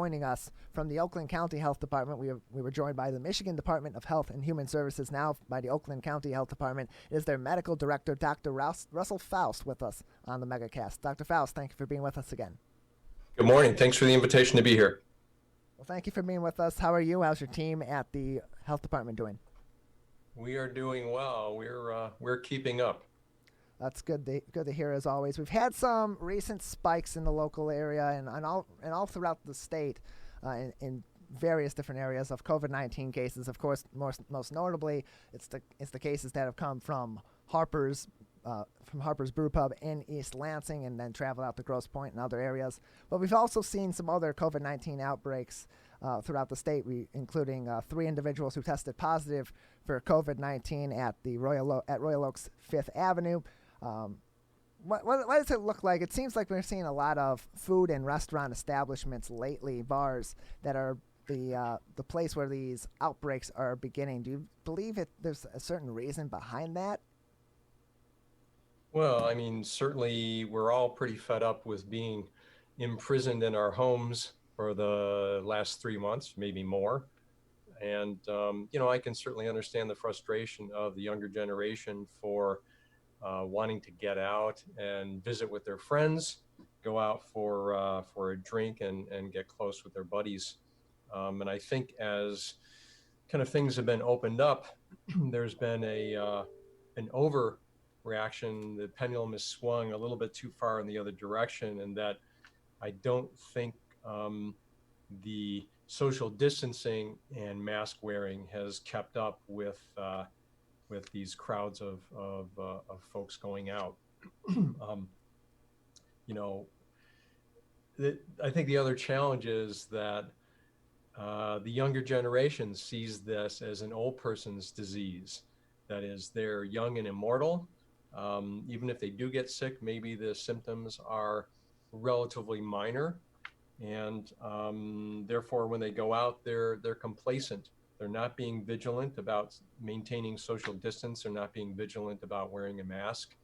joining us from the Oakland County Health Department. We were joined by the Michigan Department of Health and Human Services, now by the Oakland County Health Department. It is their medical director, Dr. Russell Faust, with us on the MegaCast. Dr. Faust, thank you for being with us again. Good morning. Thanks for the invitation to be here. Well, thank you for being with us. How are you? How's your team at the health department doing? We are doing well. We're keeping up. That's good to hear, as always. We've had some recent spikes in the local area and all throughout the state in various different areas of COVID-19 cases. Of course, most notably, it's the cases that have come from Harper's Brew Pub in East Lansing and then traveled out to Grosse Pointe and other areas. But we've also seen some other COVID-19 outbreaks throughout the state, including 3 individuals who tested positive for COVID-19 at Royal Oaks 5th Avenue. What does it look like? It seems like we're seeing a lot of food and restaurant establishments lately, bars, that are the place where these outbreaks are beginning. Do you believe there's a certain reason behind that? Well, I mean, certainly we're all pretty fed up with being imprisoned in our homes for the last 3 months, maybe more. And, I can certainly understand the frustration of the younger generation for wanting to get out and visit with their friends, go out for a drink and get close with their buddies. And I think as kind of things have been opened up, there's been an overreaction. The pendulum has swung a little bit too far in the other direction, and that I don't think the social distancing and mask wearing has kept up with these crowds of folks going out. I think the other challenge is that the younger generation sees this as an old person's disease. That is, they're young and immortal. Even if they do get sick, maybe the symptoms are relatively minor, and therefore when they go out, they're complacent. They're not being vigilant about maintaining social distance. They're not being vigilant about wearing a mask.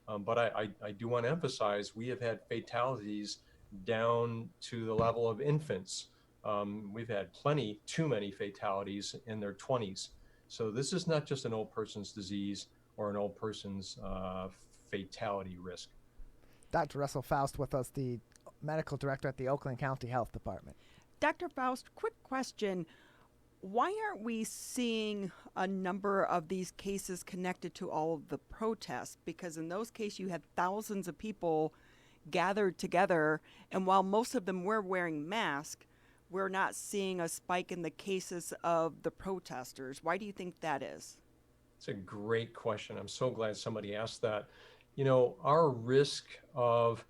But I do want to emphasize, we have had fatalities down to the level of infants. We've had too many fatalities in their 20s. So this is not just an old person's disease or an old person's fatality risk. Dr. Russell Faust with us, the medical director at the Oakland County Health Department. Dr. Faust, quick question. Why aren't we seeing a number of these cases connected to all of the protests? Because in those cases, you had thousands of people gathered together, and while most of them were wearing masks, we're not seeing a spike in the cases of the protesters. Why do you think that is? It's a great question. I'm so glad somebody asked that. Our risk of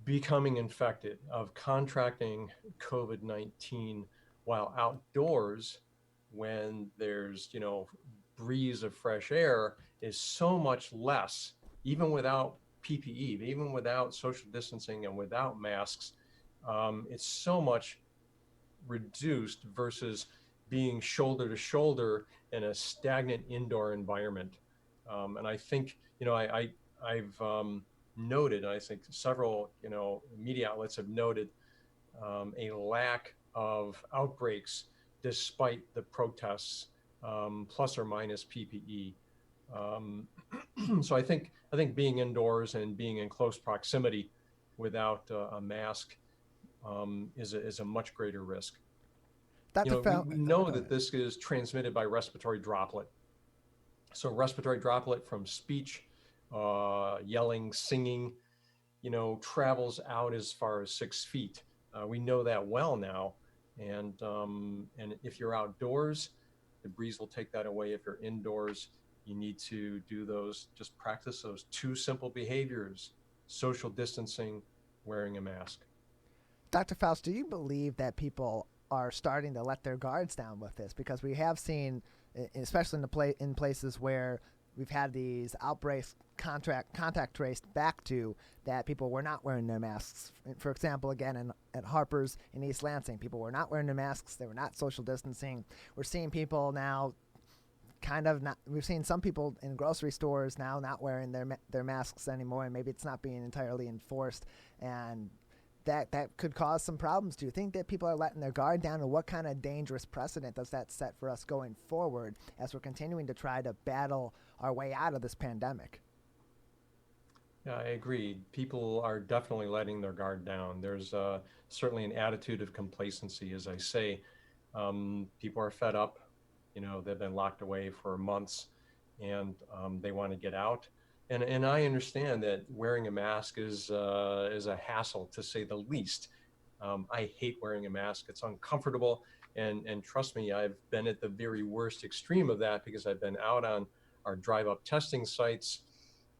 becoming infected, of contracting COVID-19 while outdoors, when there's, breeze of fresh air, is so much less, even without PPE, even without social distancing and without masks. It's so much reduced versus being shoulder to shoulder in a stagnant indoor environment. And I think, I've noted, I think several, media outlets have noted a lack of outbreaks despite the protests, plus or minus PPE. So I think being indoors and being in close proximity without a mask is a much greater risk. We know that this is transmitted by respiratory droplet. So respiratory droplet from speech, yelling, singing, travels out as far as 6 feet. We know that well now. And if you're outdoors, the breeze will take that away. If you're indoors, you need to just practice those 2 simple behaviors: social distancing, wearing a mask. Dr. Faust, do you believe that people are starting to let their guards down with this? Because we have seen, especially in places where we've had these outbreaks contact traced back to, that people were not wearing their masks. For example, again, at Harper's in East Lansing, people were not wearing their masks. They were not social distancing. We're seeing people now we've seen some people in grocery stores now not wearing their masks anymore, and maybe it's not being entirely enforced. And that could cause some problems. Do you think that people are letting their guard down, and what kind of dangerous precedent does that set for us going forward as we're continuing to try to battle our way out of this pandemic? Yeah, I agree. People are definitely letting their guard down. There's certainly an attitude of complacency, as I say. People are fed up. They've been locked away for months, and they want to get out. And I understand that wearing a mask is a hassle, to say the least. I hate wearing a mask. It's uncomfortable. And trust me, I've been at the very worst extreme of that, because I've been out on our drive-up testing sites,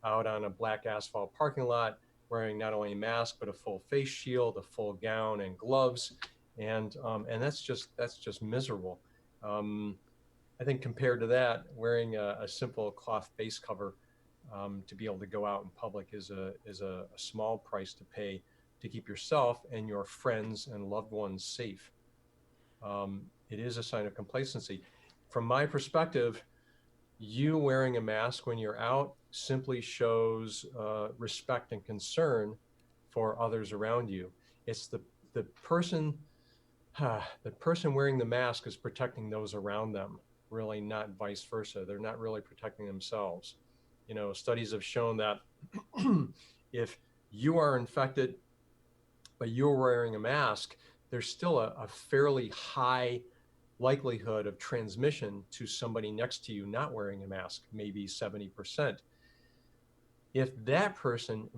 out on a black asphalt parking lot, wearing not only a mask, but a full face shield, a full gown, and gloves. And that's just miserable. I think compared to that, wearing a simple cloth face cover to be able to go out in public is a small price to pay to keep yourself and your friends and loved ones safe. It is a sign of complacency. From my perspective, you wearing a mask when you're out simply shows respect and concern for others around you. It's the person wearing the mask is protecting those around them, really, not vice versa. They're not really protecting themselves. Studies have shown that if you are infected, but you're wearing a mask, there's still a fairly high likelihood of transmission to somebody next to you not wearing a mask, maybe 70%. If that person,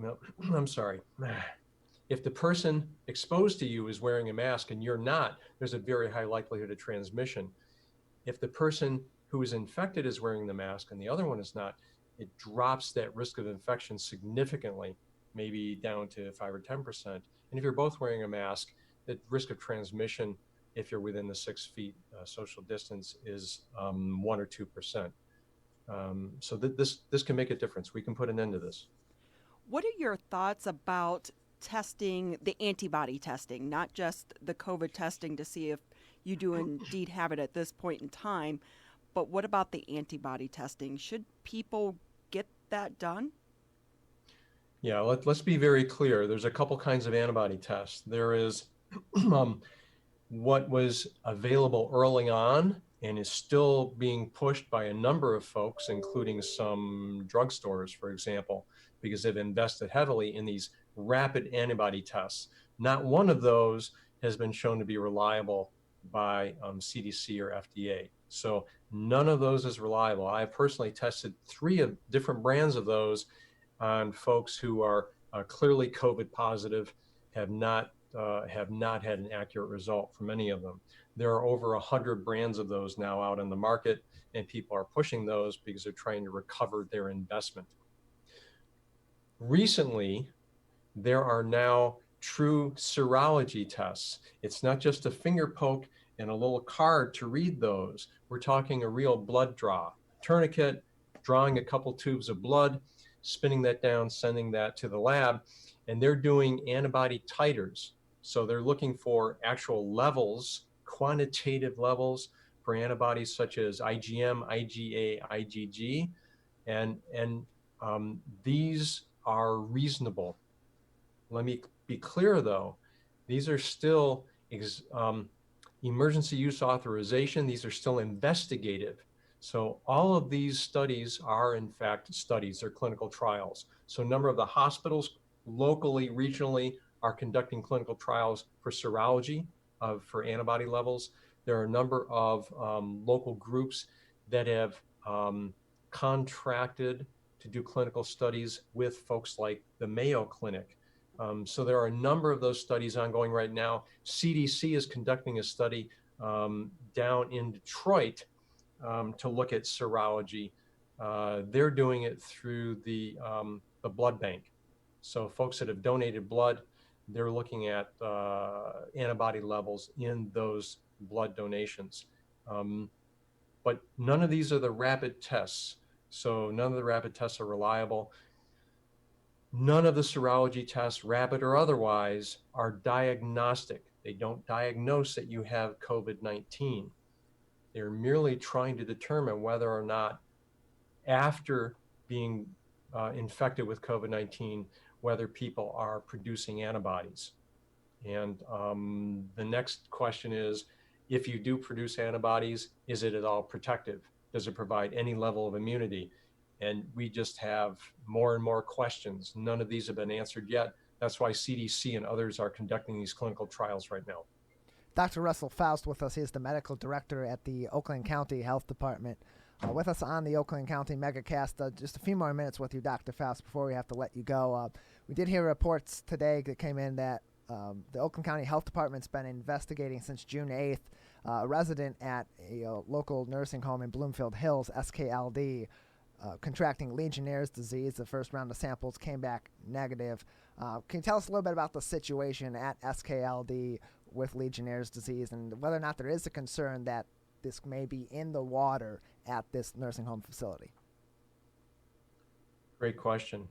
if the person exposed to you is wearing a mask and you're not, there's a very high likelihood of transmission. If the person who is infected is wearing the mask and the other one is not, it drops that risk of infection significantly, maybe down to 5 or 10%. And if you're both wearing a mask, the risk of transmission, if you're within the 6 feet social distance, is 1 or 2%. So this can make a difference. We can put an end to this. What are your thoughts about testing, the antibody testing, not just the COVID testing to see if you do indeed have it at this point in time, but what about the antibody testing? Should people get that done? Yeah, let's be very clear. There's a couple kinds of antibody tests. There is what was available early on and is still being pushed by a number of folks, including some drugstores, for example, because they've invested heavily in these rapid antibody tests. Not one of those has been shown to be reliable by CDC or FDA. So none of those is reliable. I've personally tested 3 different brands of those on folks who are clearly COVID positive, have not had an accurate result from any of them. There are over 100 brands of those now out in the market, and people are pushing those because they're trying to recover their investment. Recently, there are now true serology tests. It's not just a finger poke and a little card to read those. We're talking a real blood draw, tourniquet, drawing a couple tubes of blood, spinning that down, sending that to the lab, and they're doing antibody titers. So they're looking for actual levels, quantitative levels for antibodies such as IgM, IgA, IgG, and these are reasonable. Let me be clear, though. These are still emergency use authorization. These are still investigative. So all of these studies are, in fact, studies. They're clinical trials. So a number of the hospitals locally, regionally, are conducting clinical trials for serology, for antibody levels. There are a number of local groups that have contracted to do clinical studies with folks like the Mayo Clinic. So there are a number of those studies ongoing right now. CDC is conducting a study down in Detroit to look at serology. They're doing it through the blood bank. So folks that have donated blood, they're looking at antibody levels in those blood donations. But none of these are the rapid tests. So none of the rapid tests are reliable. None of the serology tests, rapid or otherwise, are diagnostic. They don't diagnose that you have COVID-19. They're merely trying to determine whether or not, after being infected with COVID-19, whether people are producing antibodies. And the next question is, if you do produce antibodies, is it at all protective? Does it provide any level of immunity? And we just have more and more questions. None of these have been answered yet. That's why CDC and others are conducting these clinical trials right now. Dr. Russell Faust with us. He is the medical director at the Oakland County Health Department. With us on the Oakland County MegaCast. Just a few more minutes with you, Dr. Faust, before we have to let you go. We did hear reports today that came in that the Oakland County Health Department's been investigating since June 8th a resident at a local nursing home in Bloomfield Hills, SKLD, contracting Legionnaire's disease. The first round of samples came back negative. Can you tell us a little bit about the situation at SKLD with Legionnaire's disease and whether or not there is a concern that this may be in the water at this nursing home facility? Great question.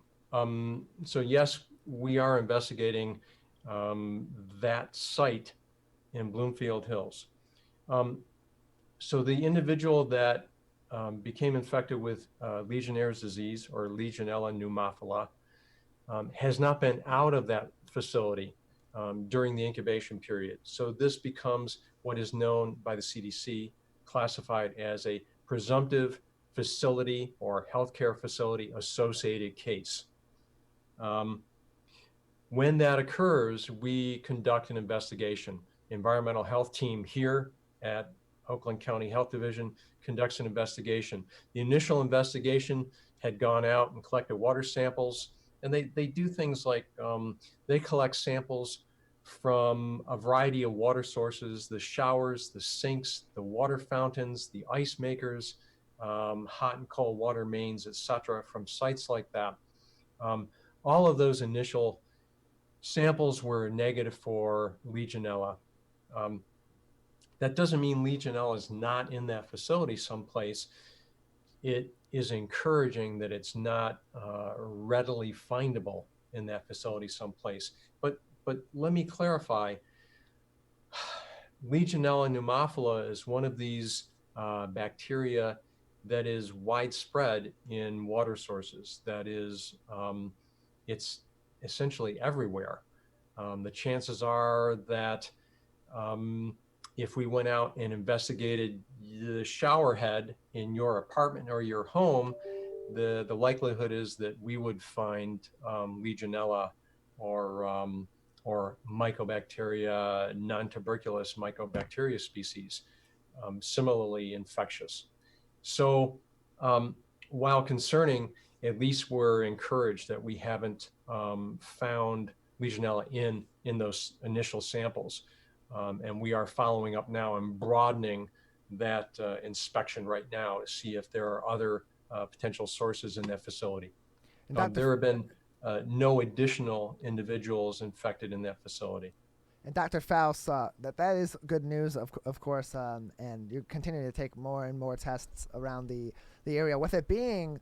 So yes, we are investigating that site in Bloomfield Hills. So the individual that became infected with Legionnaire's disease, or Legionella pneumophila, has not been out of that facility during the incubation period. So this becomes what is known by the CDC, classified as a presumptive facility or healthcare facility associated case. When that occurs, we conduct an investigation. Environmental health team here at Oakland County Health Division conducts an investigation. The initial investigation had gone out and collected water samples, and they do things like they collect samples from a variety of water sources: the showers, the sinks, the water fountains, the ice makers, hot and cold water mains, etc., from sites like that. All of those initial samples were negative for Legionella. That doesn't mean Legionella is not in that facility someplace. It is encouraging that it's not readily findable in that facility someplace. But let me clarify. Legionella pneumophila is one of these bacteria that is widespread in water sources. That is, it's essentially everywhere. The chances are that if we went out and investigated the shower head in your apartment or your home, the likelihood is that we would find Legionella or Mycobacteria, non-tuberculous Mycobacteria species, similarly infectious. So while concerning, at least we're encouraged that we haven't found Legionella in those initial samples. And we are following up now and broadening that inspection right now to see if there are other potential sources in that facility. There have been no additional individuals infected in that facility. And Dr. Faust, that is good news, of course, and you continue to take more and more tests around the area. With it being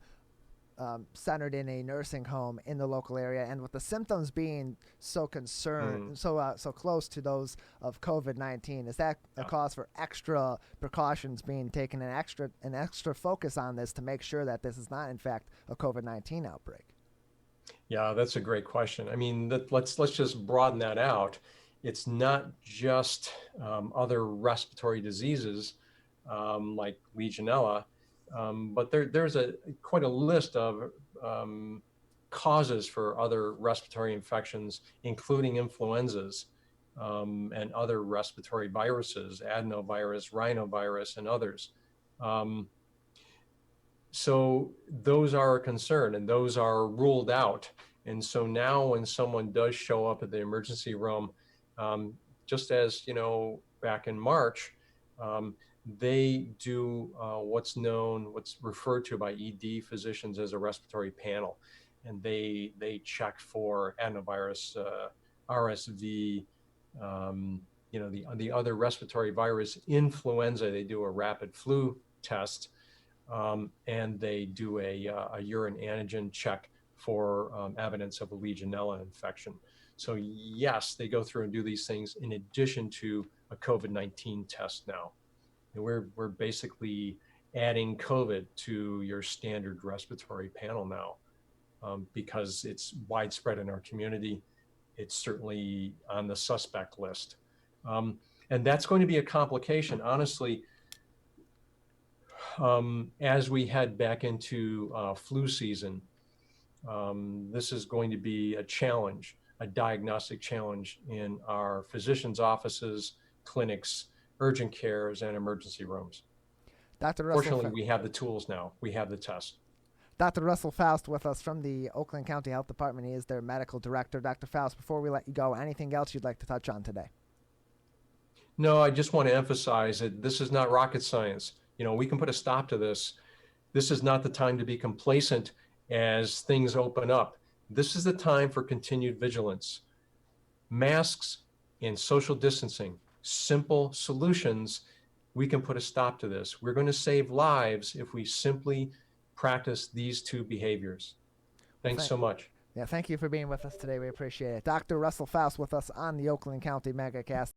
centered in a nursing home in the local area, and with the symptoms being so so close to those of COVID-19, is that a cause for extra precautions being taken and an extra focus on this to make sure that this is not, in fact, a COVID-19 outbreak? Yeah, that's a great question. I mean, let's just broaden that out. It's not just other respiratory diseases like Legionella, but there's quite a list of causes for other respiratory infections, including influenzas and other respiratory viruses, adenovirus, rhinovirus, and others. So those are a concern, and those are ruled out. And so now when someone does show up at the emergency room, just as, back in March, they do what's referred to by ED physicians as a respiratory panel. And they check for adenovirus, RSV, the other respiratory virus, influenza. They do a rapid flu test, and they do a urine antigen check for evidence of a Legionella infection. So yes, they go through and do these things in addition to a COVID-19 test now. And we're basically adding COVID to your standard respiratory panel now, because it's widespread in our community, it's certainly on the suspect list. And that's going to be a complication, honestly, as we head back into flu season. This is going to be a challenge, a diagnostic challenge in our physicians' offices, clinics, urgent cares, and emergency rooms. Dr. Russell, Fortunately, we have the tools now. We have the test. Dr. Russell Faust with us from the Oakland County Health Department. He is their medical director. Dr. Faust, before we let you go, anything else you'd like to touch on today? No, I just want to emphasize that this is not rocket science. We can put a stop to this. This is not the time to be complacent as things open up. This is the time for continued vigilance. Masks and social distancing, simple solutions. We can put a stop to this. We're going to save lives if we simply practice these two behaviors. Thanks so much. Yeah, thank you for being with us today. We appreciate it. Dr. Russell Faust with us on the Oakland County MegaCast.